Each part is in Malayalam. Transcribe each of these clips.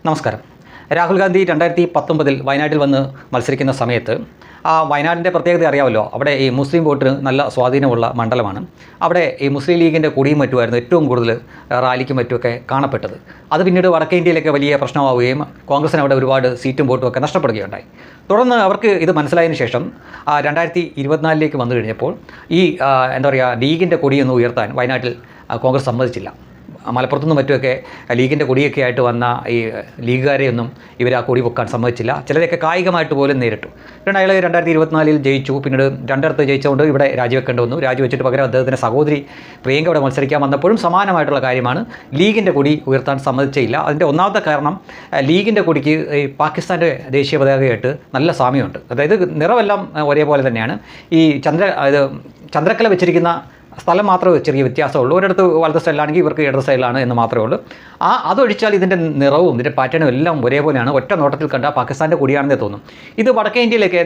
നമസ്കാരം. രാഹുൽ ഗാന്ധി 2019 വയനാട്ടിൽ വന്ന് മത്സരിക്കുന്ന സമയത്ത് ആ വയനാടിൻ്റെ പ്രത്യേകത അറിയാമല്ലോ. അവിടെ ഈ മുസ്ലിം വോട്ടിന് നല്ല സ്വാധീനമുള്ള മണ്ഡലമാണ്. അവിടെ ഈ മുസ്ലിം ലീഗിൻ്റെ കൊടിയും മറ്റുമായിരുന്നു ഏറ്റവും കൂടുതൽ റാലിക്കും മറ്റുമൊക്കെ കാണപ്പെട്ടത്. അത് പിന്നീട് വടക്കേ ഇന്ത്യയിലൊക്കെ വലിയ പ്രശ്നമാവുകയും കോൺഗ്രസിന് അവിടെ ഒരുപാട് സീറ്റും വോട്ടും ഒക്കെ നഷ്ടപ്പെടുകയുണ്ടായി. തുടർന്ന് അവർക്ക് ഇത് മനസ്സിലായതിനു ശേഷം 2024 വന്നു കഴിഞ്ഞപ്പോൾ ഈ ലീഗിൻ്റെ കൊടിയൊന്ന് ഉയർത്താൻ വയനാട്ടിൽ കോൺഗ്രസ് സമ്മതിച്ചില്ല. മലപ്പുറത്തുനിന്നും മറ്റുമൊക്കെ ലീഗിൻ്റെ കൊടിയൊക്കെ ആയിട്ട് വന്ന ഈ ലീഗുകാരെയൊന്നും ഇവർ ആ കൊടി പൊക്കാൻ സമ്മതിച്ചില്ല. ചിലരൊക്കെ കായികമായിട്ട് പോലും നേരിട്ടു. അയാൾ 2024 ജയിച്ചു. പിന്നീട് രണ്ടിടത്ത് ജയിച്ചുകൊണ്ട് ഇവിടെ രാജിവെക്കേണ്ടി വന്നു. രാജിവെച്ചിട്ട് പകരം അദ്ദേഹത്തിൻ്റെ സഹോദരി പ്രിയങ്ക ഇവിടെ മത്സരിക്കാൻ വന്നപ്പോഴും സമാനമായിട്ടുള്ള കാര്യമാണ്. ലീഗിൻ്റെ കൊടി ഉയർത്താൻ സമ്മതിച്ചില്ല. അതിൻ്റെ ഒന്നാമത്തെ കാരണം ലീഗിൻ്റെ കൊടിക്ക് ഈ പാകിസ്ഥാൻ്റെ ദേശീയ പതാകയായിട്ട് നല്ല സാമ്യമുണ്ട്. അതായത് നിറമെല്ലാം ഒരേപോലെ തന്നെയാണ്. ഈ ചന്ദ്രക്കല വെച്ചിരിക്കുന്ന സ്ഥലം മാത്രമേ ചെറിയ വ്യത്യാസമുള്ളൂ. ഒരിടത്ത് വലത്തെ സൈഡിലാണെങ്കിൽ ഇവർക്ക് ഇടത് സൈഡിലാണ് എന്ന് മാത്രമേ ഉള്ളൂ. അതൊഴിച്ചാൽ ഇതിൻ്റെ നിറവും ഇതിൻ്റെ പാറ്റേണും എല്ലാം ഒരേപോലെയാണ്. ഒറ്റ നോട്ടത്തിൽ കണ്ട പാകിസ്ഥാൻ്റെ കൊടിയാണെന്നേ തോന്നും. ഇത് വടക്കേ ഇന്ത്യയിലേക്ക്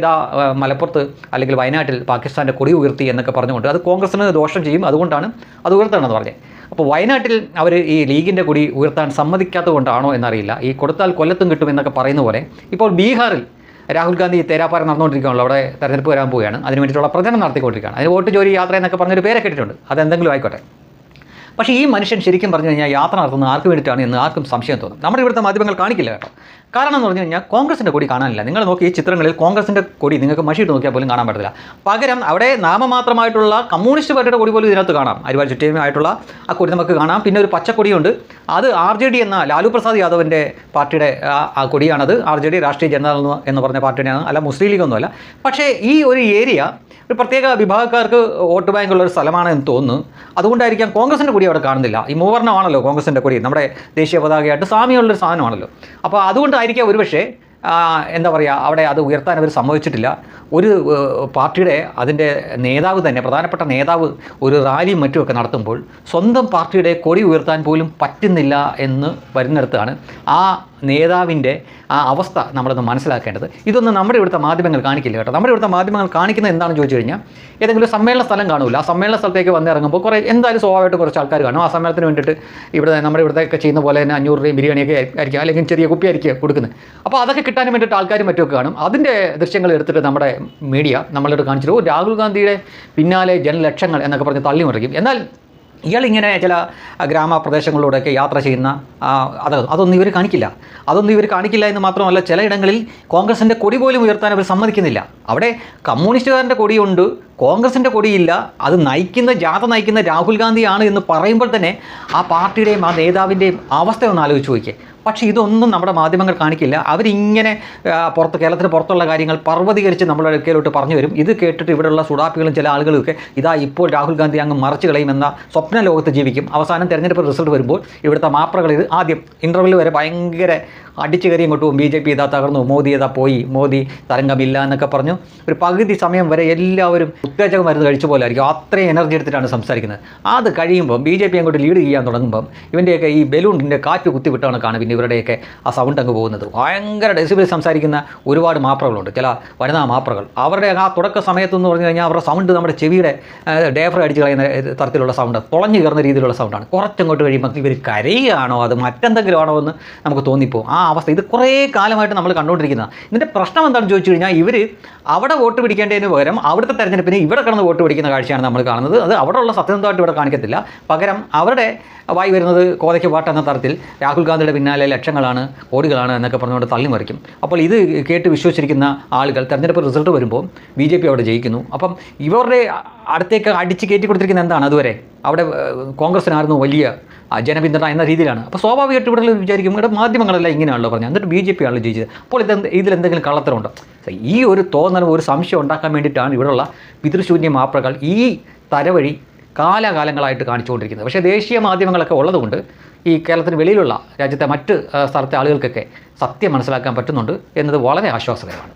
മലപ്പുറത്ത് അല്ലെങ്കിൽ വയനാട്ടിൽ പാകിസ്ഥാൻ്റെ കൊടി ഉയർത്തി എന്നൊക്കെ പറഞ്ഞുകൊണ്ട് അത് കോൺഗ്രസിന് ദോഷം ചെയ്യും. അതുകൊണ്ടാണ് അത് ഉയർത്തണമെന്ന് പറഞ്ഞത്. അപ്പോൾ വയനാട്ടിൽ അവർ ഈ ലീഗിൻ്റെ കൊടി ഉയർത്താൻ സമ്മതിക്കാത്തത് കൊണ്ടാണോ എന്നറിയില്ല. ഈ കൊടുത്താൽ കൊല്ലത്തും കിട്ടും എന്നൊക്കെ പറയുന്ന പോലെ ഇപ്പോൾ ബീഹാറിൽ രാഹുൽ ഗാന്ധി തേരാപ്പാരം നടന്നുകൊണ്ടിരിക്കുകയാണല്ലോ. അവിടെ തെരഞ്ഞെടുപ്പ് വരാൻ പോവുകയാണ്. അതിന് വേണ്ടിയിട്ടുള്ള പ്രചരണം നടത്തിക്കൊണ്ടിരിക്കുകയാണ്. അതിന് വോട്ട് ജോലി യാത്ര എന്നൊക്കെ പറഞ്ഞൊരു പേരൊക്കെ ഇട്ടിട്ടുണ്ട്. അതെന്തെങ്കിലും ആയിക്കോട്ടെ. പക്ഷേ ഈ മനുഷ്യൻ ശരിക്കും പറഞ്ഞു കഴിഞ്ഞാൽ യാത്ര നടത്തുന്നത് ആർക്ക് വേണ്ടിയിട്ടാണ് എന്ന് ആർക്കും സംശയം തോന്നും. നമ്മുടെ ഇവിടുത്തെ മാധ്യമങ്ങൾ കാണിക്കില്ല കേട്ടോ. കാരണം എന്ന് പറഞ്ഞു കഴിഞ്ഞാൽ കോൺഗ്രസിൻ്റെ കൊടി കാണാനില്ല. നിങ്ങൾ നോക്കി ഈ ചിത്രങ്ങളിൽ കോൺഗ്രസിൻ്റെ കൊടി നിങ്ങൾക്ക് മഷിയിട്ട് നോക്കിയാൽ പോലും കാണാൻ പറ്റില്ല. പകരം അവിടെ നാമമാത്രമായിട്ടുള്ള കമ്മ്യൂണിസ്റ്റ് പാർട്ടിയുടെ കൊടി പോലും ഇതിനകത്ത് കാണാം. അരിവാൾ ചുറ്റിയുമായിട്ടുള്ള ആ കൊടി നമുക്ക് കാണാം. പിന്നെ ഒരു പച്ചക്കൊടിയുണ്ട്. അത് RJD എന്ന ലാലു പ്രസാദ് യാദവിൻ്റെ പാർട്ടിയുടെ ആ കൊടിയാണത്. RJD രാഷ്ട്രീയ ജനതാ എന്ന് പറഞ്ഞ പാർട്ടിയാണ്, അല്ല മുസ്ലിം ലീഗൊന്നുമല്ല. പക്ഷേ ഈ ഒരു ഏരിയ ഒരു പ്രത്യേക വിഭാഗക്കാർക്ക് വോട്ട് ബാങ്കുള്ള ഒരു സ്ഥലമാണ് എന്ന് തോന്നുന്നു. അതുകൊണ്ടായിരിക്കാം കോൺഗ്രസിൻ്റെ കൊടി അവിടെ കാണുന്നില്ല. ഈ മൂവർണ്ണമാണല്ലോ കോൺഗ്രസിൻ്റെ കൊടി, നമ്മുടെ ദേശീയ പതാകയായിട്ട് സാമ്യമുള്ളൊരു സാധനമാണല്ലോ. അപ്പോൾ അതുകൊണ്ടായിരിക്കാം ഒരുപക്ഷെ അവിടെ അത് ഉയർത്താൻ അവർ സമ്മതിച്ചിട്ടില്ല. ഒരു പാർട്ടിയുടെ അതിൻ്റെ നേതാവ് തന്നെ, പ്രധാനപ്പെട്ട നേതാവ് ഒരു റാലിയും മറ്റുമൊക്കെ നടത്തുമ്പോൾ സ്വന്തം പാർട്ടിയുടെ കൊടി ഉയർത്താൻ പോലും പറ്റുന്നില്ല എന്ന് വരുന്നിടത്താണ് ആ നേതാവിൻ്റെ ആ അവസ്ഥ നമ്മളൊന്ന് മനസ്സിലാക്കേണ്ടത്. ഇതൊന്നും നമ്മുടെ ഇവിടുത്തെ മാധ്യമങ്ങൾ കാണിക്കില്ല കേട്ടോ. നമ്മുടെ ഇവിടുത്തെ മാധ്യമങ്ങൾ കാണിക്കുന്നത് എന്താണെന്ന് ചോദിച്ചു കഴിഞ്ഞാൽ ഏതെങ്കിലും സമ്മേളന സ്ഥലം കാണുമല്ലോ. ആ സമ്മേളന സ്ഥലത്തേക്ക് വന്നിറങ്ങുമ്പോൾ എന്തായാലും സ്വാഭാവികമായിട്ട് കുറച്ച് ആൾക്കാർ കാണും. ആ സമ്മേളനത്തിന് വേണ്ടിയിട്ട് നമ്മുടെ ഇവിടുത്തെ ചെയ്യുന്ന പോലെ തന്നെ 500 രൂപയും ബിരിയാണിയൊക്കെ ആയിരിക്കും, അല്ലെങ്കിൽ ചെറിയ കുപ്പിയായിരിക്കും കൊടുക്കുന്നത്. അപ്പോൾ അതൊക്കെ കിട്ടാനും വേണ്ടിയിട്ട് ആൾക്കാരും മറ്റുമൊക്കെ കാണും. അതിൻ്റെ ദൃശ്യങ്ങൾ എടുത്തിട്ട് നമ്മുടെ മീഡിയ നമ്മളോട് കാണിച്ചിട്ട് രാഹുൽ ഗാന്ധിയുടെ പിന്നാലെ ജനലക്ഷങ്ങൾ എന്നൊക്കെ പറഞ്ഞ് തള്ളിമറിക്കും. എന്നാൽ ഇയാളിങ്ങനെ ചില ഗ്രാമപ്രദേശങ്ങളിലൂടെയൊക്കെ യാത്ര ചെയ്യുന്ന അതൊന്നും ഇവർ കാണിക്കില്ല. എന്ന് മാത്രമല്ല, ചിലയിടങ്ങളിൽ കോൺഗ്രസിൻ്റെ കൊടി പോലും ഉയർത്താൻ അവർ സമ്മതിക്കുന്നില്ല. അവിടെ കമ്മ്യൂണിസ്റ്റുകാരൻ്റെ കൊടിയുണ്ട്, കോൺഗ്രസിൻ്റെ കൊടിയില്ല. അത് ജാഥ നയിക്കുന്ന രാഹുൽ ഗാന്ധിയാണ് എന്ന് പറയുമ്പോൾ തന്നെ ആ പാർട്ടിയുടെയും ആ നേതാവിൻ്റെയും അവസ്ഥ ഒന്ന് ആലോചിച്ച് നോക്കിയേ. പക്ഷേ ഇതൊന്നും നമ്മുടെ മാധ്യമങ്ങൾ കാണിക്കില്ല. അവരിങ്ങനെ കേരളത്തിന് പുറത്തുള്ള കാര്യങ്ങൾ പർവ്വതീകരിച്ച് നമ്മുടെ അടുക്കലോട്ട് പറഞ്ഞു വരും. ഇത് കേട്ടിട്ട് ഇവിടെയുള്ള സുഡാപ്പികളും ചില ആളുകളൊക്കെ ഇപ്പോൾ രാഹുൽ ഗാന്ധി അങ്ങ് മറച്ചു കളയുമെന്ന സ്വപ്ന ലോകത്ത് ജീവിക്കും. അവസാനം തെരഞ്ഞെടുപ്പ് റിസൾട്ട് വരുമ്പോൾ ഇവിടുത്തെ മാപ്രകൾ ആദ്യം ഇൻ്റർവ്യൂവിൽ വരെ ഭയങ്കര അടിച്ചു കയറി ഇങ്ങോട്ട് പോകും. BJP ഇതാ തകർന്നു, മോദി ഇതാ പോയി, മോദി തരംഗമില്ല എന്നൊക്കെ പറഞ്ഞു ഒരു പകുതി സമയം വരെ എല്ലാവരും ഉത്തേജക മരുന്ന് കഴിച്ച പോലെ ആയിരിക്കും. അത്രയും എനർജി എടുത്തിട്ടാണ് സംസാരിക്കുന്നത്. അത് കഴിയുമ്പോൾ BJP അങ്ങോട്ട് ലീഡ് ചെയ്യാൻ തുടങ്ങുമ്പം ഇവൻ്റെയൊക്കെ ഈ ബലൂണിൻ്റെ കാറ്റ് കുത്തിവിട്ടാണ് പിന്നെ ഇവരുടെയൊക്കെ ആ സൗണ്ട് അങ്ങ് പോകുന്നത്. ഭയങ്കര ഡെസിബിൾ സംസാരിക്കുന്ന ഒരുപാട് മാപ്രകളുണ്ട്, ചില വനിതാ മാപ്രകൾ. അവരുടെ ആ തുടക്ക സമയത്തെന്ന് പറഞ്ഞു കഴിഞ്ഞാൽ അവരുടെ സൗണ്ട് നമ്മുടെ ചെവിയുടെ ഡേഫർ അടിച്ച് കളയുന്ന തരത്തിലുള്ള സൗണ്ട്, തുളഞ്ഞു കയറുന്ന രീതിയിലുള്ള സൗണ്ടാണ്. കുറച്ചങ്ങോട്ട് കഴിയുമ്പോൾ ഇവർ കരയുകയാണോ അത് മറ്റെന്തെങ്കിലും ആണോ എന്ന് നമുക്ക് തോന്നിപ്പോകും. ആ അവസ്ഥ ഇത് കുറേ കാലമായിട്ട് നമ്മൾ കണ്ടുകൊണ്ടിരിക്കുന്നത്. ഇതിൻ്റെ പ്രശ്നം എന്താണെന്ന് ചോദിച്ചു കഴിഞ്ഞാൽ ഇവർ അവിടെ വോട്ട് പിടിക്കേണ്ടതിന് പകരം അവിടുത്തെ തെരഞ്ഞെടുപ്പിന് ഇവിടെ കിടന്ന് വോട്ട് പിടിക്കുന്ന കാഴ്ചയാണ് നമ്മൾ കാണുന്നത്. അത് അവിടെയുള്ള സത്യസന്ധമായിട്ട് ഇവിടെ കാണിക്കത്തില്ല. പകരം അവരുടെ വായി വരുന്നത് കോതയ്ക്ക് പാട്ട് എന്ന തരത്തിൽ രാഹുൽ ഗാന്ധിയുടെ പിന്നാലെ ലക്ഷങ്ങളാണ്, കോടികളാണ് എന്നൊക്കെ പറഞ്ഞുകൊണ്ട് തള്ളിമറിക്കും. അപ്പോൾ ഇത് കേട്ട് വിശ്വസിച്ചിരിക്കുന്ന ആളുകൾ തെരഞ്ഞെടുപ്പ് റിസൾട്ട് വരുമ്പോൾ BJP അവിടെ ജയിക്കുന്നു. അപ്പം ഇവരുടെ അടുത്തേക്ക് അടിച്ച് കയറ്റി കൊടുത്തിരിക്കുന്നത് എന്താണ്? അതുവരെ അവിടെ കോൺഗ്രസിനായിരുന്നു വലിയ ജനപിന്തുണ എന്ന രീതിയിലാണ്. അപ്പോൾ സ്വാഭാവികമായിട്ട് ഇവിടെ വിചാരിക്കും ഇവിടെ മാധ്യമങ്ങളെല്ലാം ഇങ്ങനെയാണല്ലോ പറഞ്ഞത്, എന്നിട്ട് BJP ആണല്ലോ ജയിച്ചത്. അപ്പോൾ ഇതിലെന്തെങ്കിലും കള്ളത്തരമുണ്ടോ? ഈ ഒരു തോന്നലും ഒരു സംശയം ഉണ്ടാക്കാൻ വേണ്ടിയിട്ടാണ് ഇവിടെയുള്ള പിതൃശൂന്യ മാപ്രകൾ ഈ തരവഴി കാലാകാലങ്ങളായിട്ട് കാണിച്ചുകൊണ്ടിരിക്കുന്നത്. പക്ഷേ ദേശീയ മാധ്യമങ്ങളൊക്കെ ഉള്ളതുകൊണ്ട് ഈ കേരളത്തിന് വെളിയിലുള്ള രാജ്യത്തെ മറ്റ് സ്ഥലത്തെ ആളുകൾക്കൊക്കെ സത്യം മനസ്സിലാക്കാൻ പറ്റുന്നുണ്ട് എന്നത് വളരെ ആശ്വാസകരമാണ്.